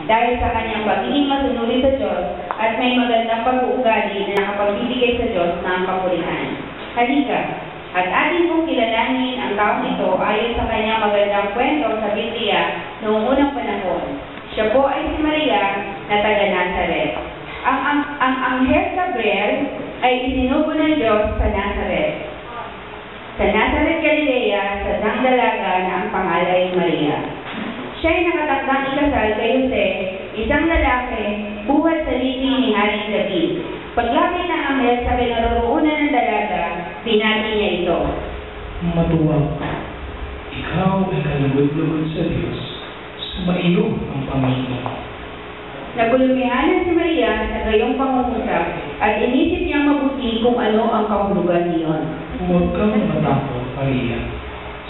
dahil sa kanyang pagiging masunuri sa Diyos at may magandang pag-uugali na nakapagbibigay sa Diyos ng kapulihan. Halika, at atin pong kilalanin ang taong ito ayon sa kanyang magandang kwento sa Biblia noong unang panahon. Siya po ay si Maria na taga Nazaret. Ang Anghel Gabriel ay isinugo ng Diyos sa Nazaret. Sa Nazaret, Galilea, sa isang dalaga na ang pangalan ay Maria. Siya ay nakatakdang ikasal kay Jose, isang lalaki, buhat sa libing ni Haring David. Paglapit ng anghel sa kinaroroonan ng dalaga, binati niya ito. Matuwa ka. Ikaw ay kalugod-lugod sa Diyos. Sumainyo ang Panginoon. Nagulumihanan si Maria sa gayong pangungusap at inisip niyang mabuti kung ano ang kahulugan niyon. Huwag kang matakot, Maria,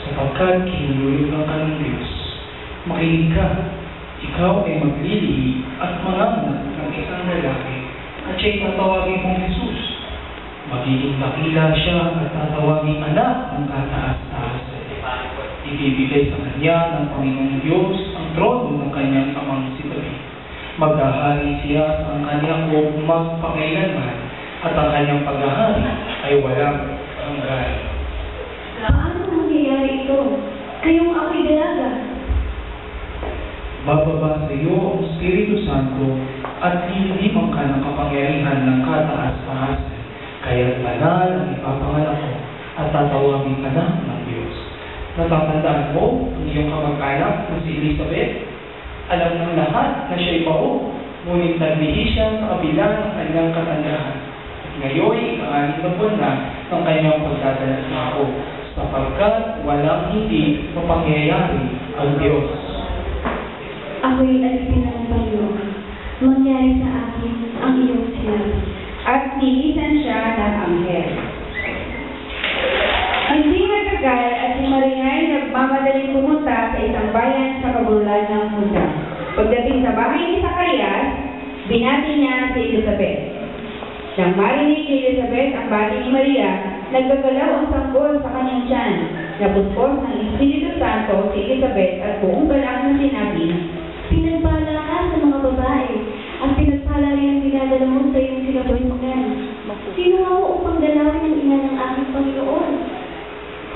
sapagkat kinulungan ka ng Diyos. Makinig ka, ikaw ay maglilihi at manganak ng isang lalaki at siya'y tatawagin mong Jesus. Magiging dakila siya at tatawagin anak ng kataas-taas. Ibibigay sa kanya ng Panginoong Diyos ang trono ng kanyang amang si David. Maghahari siya sa kanyang magpakailanman at ang kanyang paghahari ay walang hanggan. Paano mangyayari ito? Kayong ako'y dalaga. Bababa sa iyo ang Espiritu Santo at lilimang ka ng kapangyarihan ng kataas-taas. Kaya't banal ang ipapanganak ko at tatawagin ka na ng Diyos. Natatandaan mo ang iyong kamag-anak na si Elizabeth? Alam ng lahat na siya'y pao, ngunit naglihi siya sa kabila ng kanyang katandahan. At ngayon, ika-6 na buwan na ng kanyang pagdadalagao, sapagkat walang hindi mapangyayari ang Diyos. Ako'y alipin ng Panginoon. Mangyari sa akin ang iyong sinabi. At nilisan siya ng anghel. Hindi nagtagal at si Maria ay nagmamadaling pumunta sa isang bayan sa kabululan ng Juda. Pagdating sa bahay ni Zacarias, binati niya si Elizabeth. Nang marinig ni Elizabeth ang bati ni Maria, naggagalaw ang sanggol sa kanyang tiyan. Nabuspos ng Espiritu Santo si Elizabeth at buong galang na sinabi, Pinagpala ka sa mga babae, at pinagpala rin ang dinadala mo sa iyong sinabuhimugan. Sino ako upang dalawin ang ina ng aking Panginoon?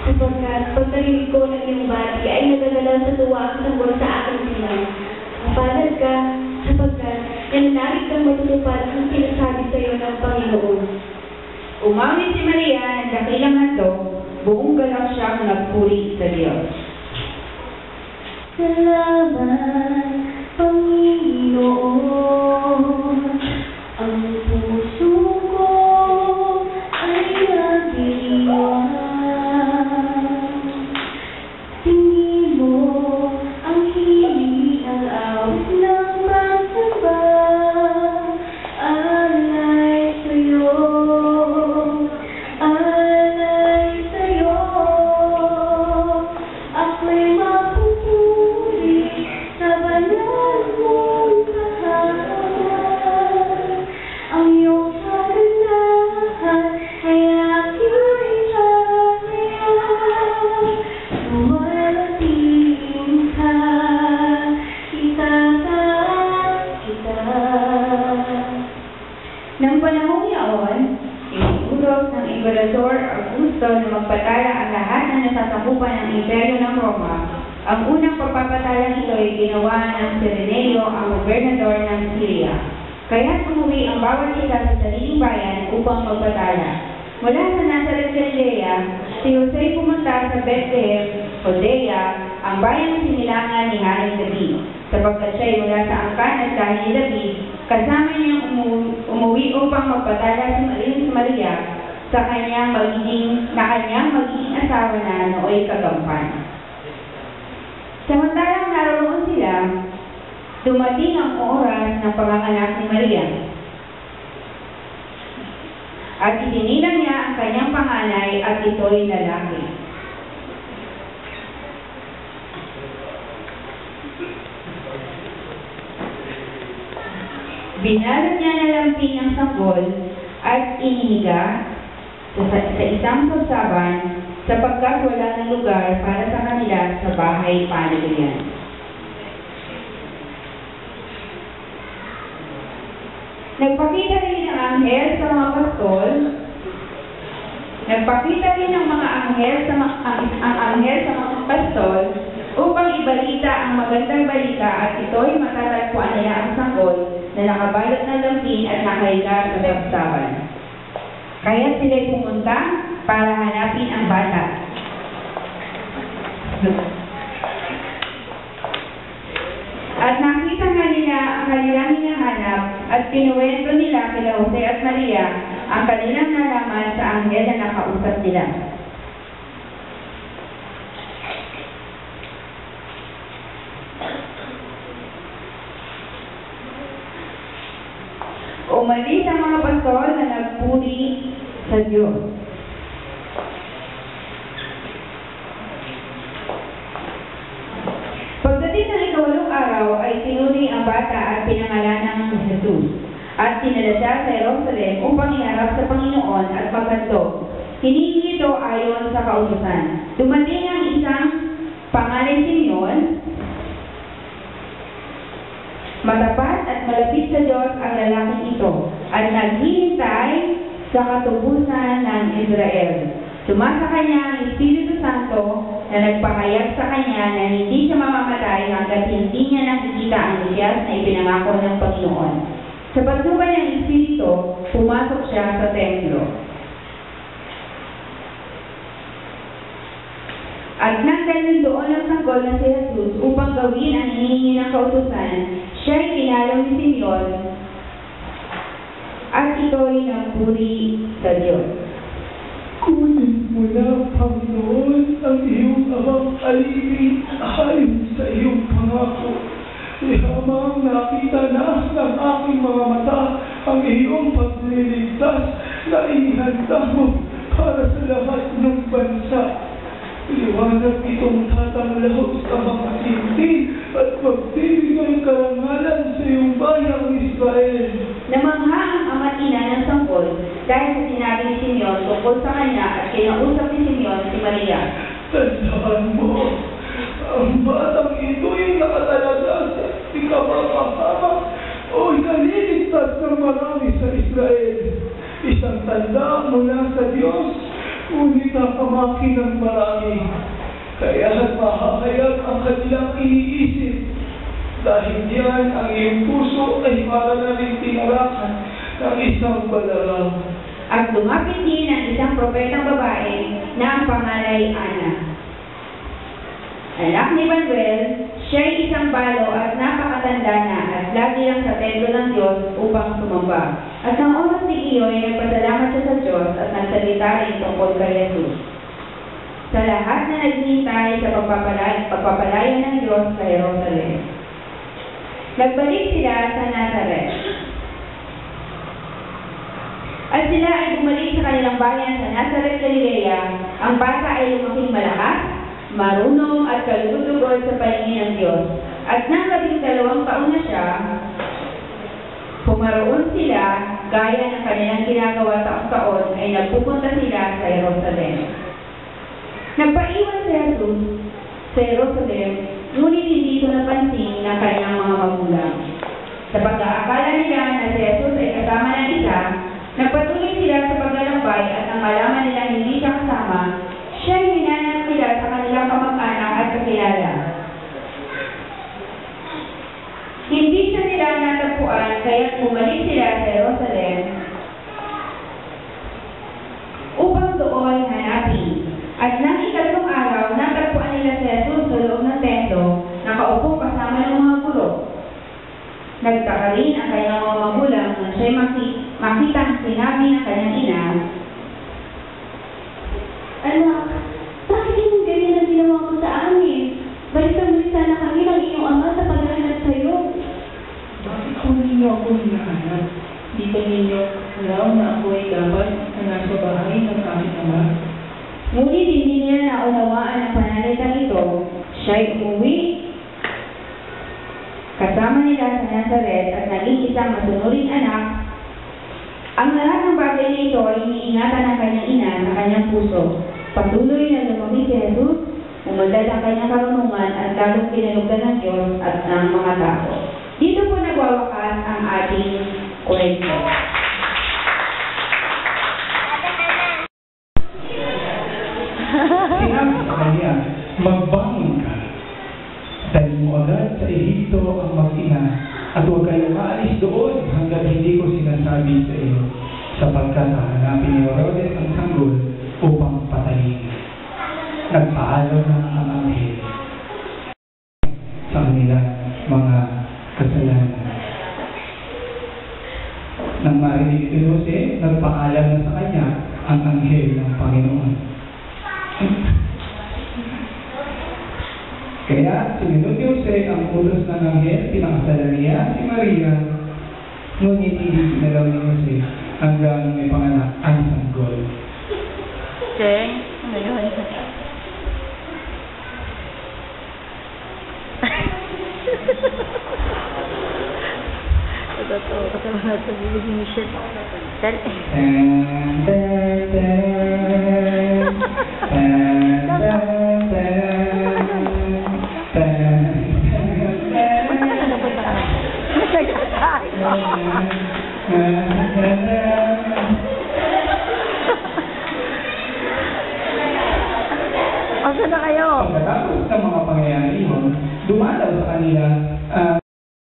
Sapagkat pagkarinig ko ng iyong bati ay nagagalaw sa tuwa ang sanggol sa aking silang. Mapalad ka, sapagkat nananalig kang matutupad ang sinasabi sa iyo ng Panginoon. Umawit si Maria ng dakilang handog, buong galang siyang nagpuri sa Diyos. Salamat, Panginoon, ang puso ko ay nagdiwang. Tingin mo ang hiling ang awit ng magsamba, alay sa'yo, alay sa'yo, ako'y mapupuri sa banal mong kaharian. Ang iyong kagandahan ay aking harian. Sumarating ka, itataas kita. Nang panahong iyon, inuutos ng Emperador Augusto na magpatala ang lahat na nasasakupan ng Imperyo ng Roma. Ang unang pagpapatalang ito ay ginawa ng Serenelio, ang gobernador ng Syria. Kaya't umuwi ang bawat isa sa sariling bayan upang magpatala. Mula sa Nazaret, Galilea, si Jose pumunta sa Bethlehem, Judea, ang bayang sinilangan ni Haring David. Sapagkat siya'y mula sa angkan at dahil ni David, kasama niyang umuwi upang magpatala si Maria sa kanyang magiging asawa na nooy kagampan. Samantalang naroon sila, dumating ang oras ng panganganak ni Maria. At isinilang niya ang kanyang panganay at ito'y lalaki. Binalot niya na lamping ang sanggol at inihiga sa isang sabsaban sapagkat wala ng lugar para sa kanila sa bahay panagyan. Nagpakita rin ang anghel sa mga pastol. Nagpakita rin ang mga anghel sa mga pastol upang ibalita ang magandang balita at ito'y matatagpuan nila ang sanggol na nakabalot ng lambing at nakahiga sa sabsaban. Kaya sila'y pumunta para hanapin ang bata. At nakita nga nila ang kanilang hinahanap at kinuwento nila kila Jose at Maria ang kanilang nalaman sa anghel na nakausap nila. Umalis ang mga pastol na nagpuri sa Diyos. Pagdating ng ikawalong araw ay tinuri ang bata at pinangalanan ng Jesus at sinala siya sa Jerusalem upang iharap sa Panginoon at magkanto. Hiningi ito ayon sa kautusan. Dumating ang isang pangalan Simeon. Matapat at malapit sa Diyos ang lalaking ito at naghihintay sa katubusan ng Israel. Sumasa kanya ang Espiritu Santo na nagpahayag sa kanya na hindi siya mamamatay hanggat hindi niya nakikita ang Mesiyas na ipinangako ng Panginoon. Sa patnubay ng Espiritu, pumasok siya sa templo. At nang dalhin doon ang sanggol na si Jesus upang gawin ang hinihingi ng kautusan, siya'y kinalaw ni Simeon at ito'y nagpuri sa Diyos. Kunin mo na, Panginoon, ang iyong amang alipin ayon sa iyong pangako. Ihamang nakita na ng aking mga mata ang iyong pagliligtas na inihanda mo para sa lahat ng bansa. Liwanag itong tatanglaw sa mga tintin at magbibigay karangalan sa iyong bayang Israel. Namangha ang ama't ina ng sanggol dahil sa sinabi ni Simeon tungkol sa kanya at kinausap ni Simeon si Maria. Tandaan mo, ang batang ito'y nakatalaga sa ikapapahama o naliligtas ng marami sa Israel. Isang tanda mula sa Diyos, ngunit napamaki ng marami. Kaya mahahayag ang kanilang iniisip. Dahil diyan, ang iyong puso ay para na rin tinarakan ng isang balaraw. At lumapit din ang isang propetang babae na ang pangalay Ana. Anak ni Manuel, siya'y isang balo at napakatanda na at lagi lang sa templo ng Diyos upang sumamba. At ng oras ni iyon ay nagpasalamat siya sa Diyos at nagsalita rin tungkol kay Jesus. Sa lahat na naghihintay sa pagpapalaya ng Diyos sa Jerusalem. Nagbalik sila sa Nazareth. At sila ay bumalik sa kanilang bayan sa Nazareth, Galilea. Ang bata ay lumaking malakas, marunong at kalugod-lugod sa paningin ng Diyos. At nang 12 taon na siya, pumaroon sila, gaya ng kanilang ginagawa taon-taon, ay nagpupunta sila sa Jerusalem. Nagpaiwan si Jesus sa Jerusalem, ngunit hindi ito napansin ng kanyang mga magulang. Sa pag-aakala nila na si Jesus ay kasama ng isa, nagpatuloy sila sa paglalakbay at nang malaman nila hindi siya kasama, siya'y hinanap nila sa kanilang kamag-anak at kakilala. Hindi siya nila natagpuan, kaya bumalik sila sa Jerusalem upang doon hanapin. At nang ikatlong araw, natagpuan nila si Jesus sa loob ng templo, nakaupo kasama ng mga guro. Nagtaka rin ang kanyang mga magulang na siya'y makitang sinabi ng kanyang ina, Anak, bakit yung ganyan ang ginawa mo sa amin? Balikan mo sana kami ng iyong ama sa paghahanap sa iyo. Bakit ko ninyo ako hinahanap? Di ba ninyo alam na ako ay dapat na nasa bahay ng aking ama? ngunit hindi nila naunawaan ang pananalitang ito. Siya'y umuwi kasama nila sa Nazareth at naging isang masunuring anak. Ang lahat ng bagay na ito ay iniingatan ng kanyang ina sa kanyang puso. Patuloy na lumaki si Jesus, umunlad ang kanyang karunungan at lalong pinalugdan ng Diyos at ng mga tao. Dito po nagwawakas ang ating kwento. Sinabi sa kanya, magbangon ka. Dalhin mo agad sa Ehipto ang mag-ina at huwag kayong maalis doon hanggang hindi ko sinasabi sa iyo, sapagkat hahanapin ni Herodes ang sanggol upang patayin. Nagpaalam na ang anghel sa kanilang mga kasalanan. Nang marinig ni Jose, nagpaalam na sa kanya ang anghel ng Panginoon. Kaya sinunod ni Jose ang utos ng anghel, pinakasalan niya si Maria, ngunit hindi pinalaw ni Jose hanggang may panganak ang sanggol. Cheng, ano yun? Totoo, kasama na sa bibig ni Michelle. Dahil, Tan, tan, tan. Tan, tan, tan. Tan, Asa na kayo? Pagkatapos ng mga pangyayari yun, dumalaw sa kanila ang